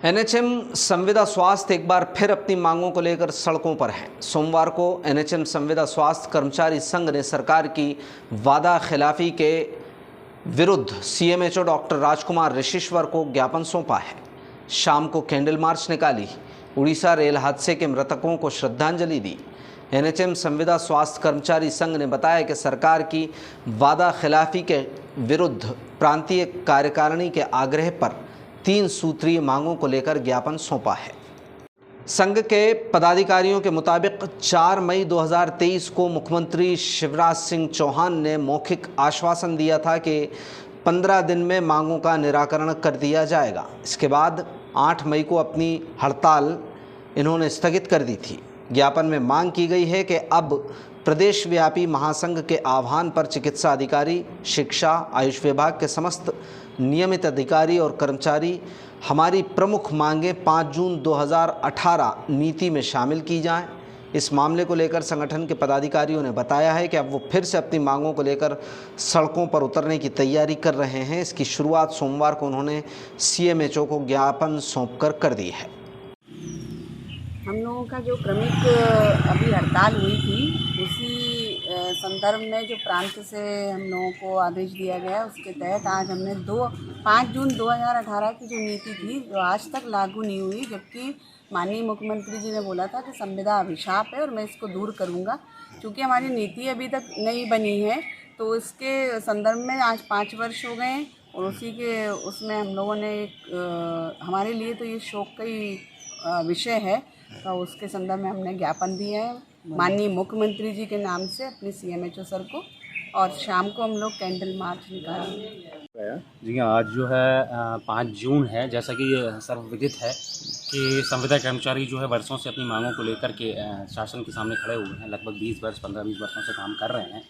NHM संविदा स्वास्थ्य एक बार फिर अपनी मांगों को लेकर सड़कों पर है। सोमवार को एनएचएम संविदा स्वास्थ्य कर्मचारी संघ ने सरकार की वादा खिलाफी के विरुद्ध सीएमएचओ डॉक्टर राजकुमार ऋषिश्वर को ज्ञापन सौंपा है। शाम को कैंडल मार्च निकाली, उड़ीसा रेल हादसे के मृतकों को श्रद्धांजलि दी। एनएचएम संविदा स्वास्थ्य कर्मचारी संघ ने बताया कि सरकार की वादा खिलाफी के विरुद्ध प्रांतीय कार्यकारिणी के आग्रह पर 3 सूत्रीय मांगों को लेकर ज्ञापन सौंपा है। संघ के पदाधिकारियों के मुताबिक 4 मई 2023 को मुख्यमंत्री शिवराज सिंह चौहान ने मौखिक आश्वासन दिया था कि 15 दिन में मांगों का निराकरण कर दिया जाएगा। इसके बाद 8 मई को अपनी हड़ताल इन्होंने स्थगित कर दी थी। ज्ञापन में मांग की गई है कि अब प्रदेशव्यापी महासंघ के आह्वान पर चिकित्सा अधिकारी, शिक्षा, आयुष विभाग के समस्त नियमित अधिकारी और कर्मचारी हमारी प्रमुख मांगें 5 जून 2018 नीति में शामिल की जाएं। इस मामले को लेकर संगठन के पदाधिकारियों ने बताया है कि अब वो फिर से अपनी मांगों को लेकर सड़कों पर उतरने की तैयारी कर रहे हैं। इसकी शुरुआत सोमवार को उन्होंने सीएमएचओ को ज्ञापन सौंपकर कर दी है। हम लोगों का जो क्रमिक अभी हड़ताल हुई थी, उसी संदर्भ में जो प्रांत से हम लोगों को आदेश दिया गया, उसके तहत आज हमने 5 जून 2018 की जो नीति थी, जो आज तक लागू नहीं हुई, जबकि माननीय मुख्यमंत्री जी ने बोला था कि संविदा अभिशाप है और मैं इसको दूर करूंगा। क्योंकि हमारी नीति अभी तक नहीं बनी है, तो इसके संदर्भ में आज 5 वर्ष हो गए और उसमें हम लोगों ने हमारे लिए तो ये शोक का ही विषय है, तो उसके संदर्भ में हमने ज्ञापन दिया है माननीय मुख्यमंत्री जी के नाम से अपने सीएमएचओ सर को, और शाम को हम लोग कैंडल मार्च निकालेंगे। जी हाँ, आज जो है 5 जून है। जैसा कि सर्वविदित है कि संविदा कर्मचारी जो है वर्षों से अपनी मांगों को लेकर के शासन के सामने खड़े हुए हैं। लगभग 15-20 वर्षों से काम कर रहे हैं।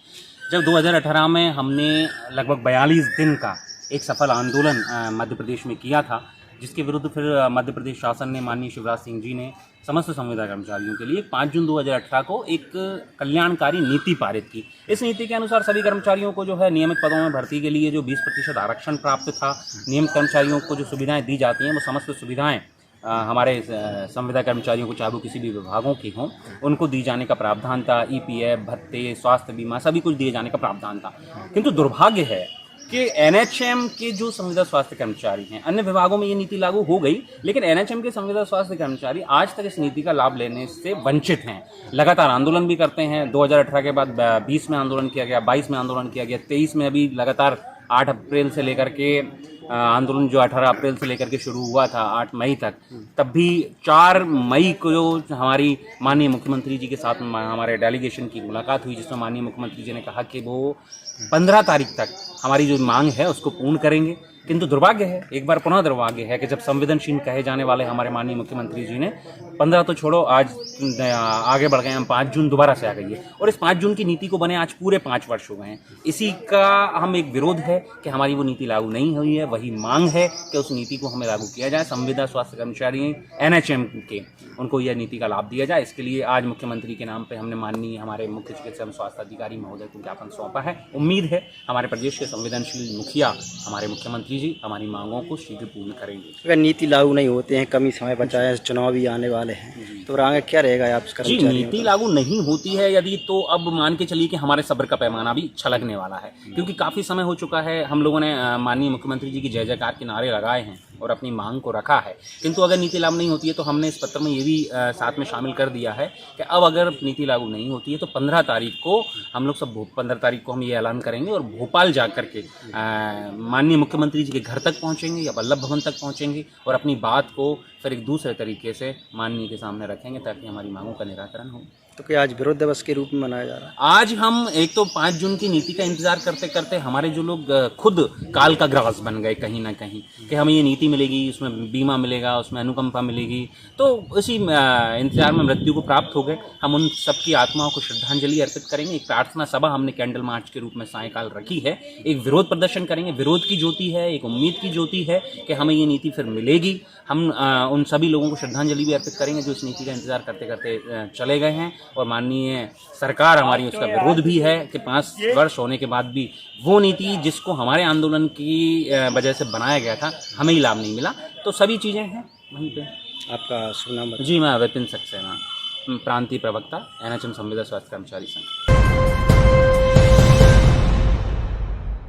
जब 2018 में हमने लगभग 42 दिन का एक सफल आंदोलन मध्य प्रदेश में किया था, जिसके विरुद्ध फिर मध्य प्रदेश शासन ने, माननीय शिवराज सिंह जी ने समस्त संविदा कर्मचारियों के लिए 5 जून 2018 को एक कल्याणकारी नीति पारित की। इस नीति के अनुसार सभी कर्मचारियों को जो है नियमित पदों में भर्ती के लिए जो 20% आरक्षण प्राप्त था, नियमित कर्मचारियों को जो सुविधाएं दी जाती हैं, वो समस्त सुविधाएं हमारे संविदा कर्मचारियों को, चाहे वो किसी भी विभागों की हों, उनको दी जाने का प्रावधान था। ईपीएफ, भत्ते, स्वास्थ्य बीमा, सभी कुछ दिए जाने का प्रावधान था। किंतु दुर्भाग्य है कि एनएचएम के जो संविदा स्वास्थ्य कर्मचारी हैं, अन्य विभागों में ये नीति लागू हो गई, लेकिन एनएचएम के संविदा स्वास्थ्य कर्मचारी आज तक इस नीति का लाभ लेने से वंचित हैं। लगातार आंदोलन भी करते हैं। 2018 के बाद 20 में आंदोलन किया गया, 22 में आंदोलन किया गया, 23 में अभी लगातार 8 अप्रैल से लेकर के आंदोलन जो 18 अप्रैल से लेकर के शुरू हुआ था 8 मई तक, तब भी 4 मई को जो हमारी माननीय मुख्यमंत्री जी के साथ हमारे डेलीगेशन की मुलाकात हुई, जिसमें माननीय मुख्यमंत्री जी ने कहा कि वो 15 तारीख तक हमारी जो मांग है उसको पूर्ण करेंगे। किंतु दुर्भाग्य है, एक बार पुनः दुर्भाग्य है कि जब संवेदनशील कहे जाने वाले हमारे माननीय मुख्यमंत्री जी ने 15 तो छोड़ो, आज आगे बढ़ गए हम, 5 जून दोबारा से आ गई है। और इस 5 जून की नीति को बने आज पूरे 5 वर्ष हो गए हैं। इसी का हम एक विरोध है कि हमारी वो नीति लागू नहीं हुई है। वही मांग है कि उस नीति को हमें लागू किया जाए। संविदा स्वास्थ्य कर्मचारी एनएचएम के, उनको यह नीति का लाभ दिया जाए। इसके लिए आज मुख्यमंत्री के नाम पर हमने माननीय हमारे मुख्य चिकित्सा एवं स्वास्थ्य अधिकारी महोदय को ज्ञापन सौंपा है। उम्मीद है हमारे प्रदेश के संवेदनशील मुखिया, हमारे मुख्यमंत्री जी हमारी मांगों को शीघ्र पूर्ण करेंगे। अगर नीति लागू नहीं होते हैं, कम ही समय बचा है, चुनाव भी आने वाले हैं, तो आगे क्या रहेगा आप कर्मचारियों का? नीति लागू नहीं होती है यदि, तो अब मान के चलिए कि हमारे सब्र का पैमाना भी छलकने वाला है, क्योंकि काफी समय हो चुका है। हम लोगों ने माननीय मुख्यमंत्री जी की जय जयकार के नारे लगाए हैं और अपनी मांग को रखा है। किंतु अगर नीति लागू नहीं होती है, तो हमने इस पत्र में ये भी साथ में शामिल कर दिया है कि अब अगर नीति लागू नहीं होती है तो 15 तारीख को हम लोग सब 15 तारीख को हम ये ऐलान करेंगे और भोपाल जाकर के माननीय मुख्यमंत्री जी के घर तक पहुंचेंगे या वल्लभ भवन तक पहुंचेंगे और अपनी बात को फिर एक दूसरे तरीके से माननीय के सामने रखेंगे, ताकि हमारी मांगों का निराकरण हो। तो क्या आज विरोध दिवस के रूप में मनाया जा रहा है? आज हम एक तो 5 जून की नीति का इंतजार करते करते हमारे जो लोग खुद काल का ग्रास बन गए कहीं ना कहीं, कि हमें ये नीति मिलेगी, उसमें बीमा मिलेगा, उसमें अनुकंपा मिलेगी, तो उसी इंतजार में मृत्यु को प्राप्त हो गए। हम उन सबकी आत्माओं को श्रद्धांजलि अर्पित करेंगे। एक प्रार्थना सभा हमने कैंडल मार्च के रूप में सायंकाल रखी है। एक विरोध प्रदर्शन करेंगे। विरोध की ज्योति है, एक उम्मीद की ज्योति है कि हमें ये नीति फिर मिलेगी। हम उन सभी लोगों को श्रद्धांजलि भी अर्पित करेंगे जो इस नीति का इंतजार करते करते चले गए हैं, और माननीय सरकार हमारी उसका विरोध भी है कि 5 वर्ष होने के बाद भी वो नीति जिसको हमारे आंदोलन की वजह से बनाया गया था, हमें ही लाभ नहीं मिला। तो सभी चीज़ें हैं, वहीं पे। आपका शुभ नाम बताइए। जी, मैं विपिन सक्सेना, प्रांतीय प्रवक्ता NHM संविदा स्वास्थ्य कर्मचारी संघ।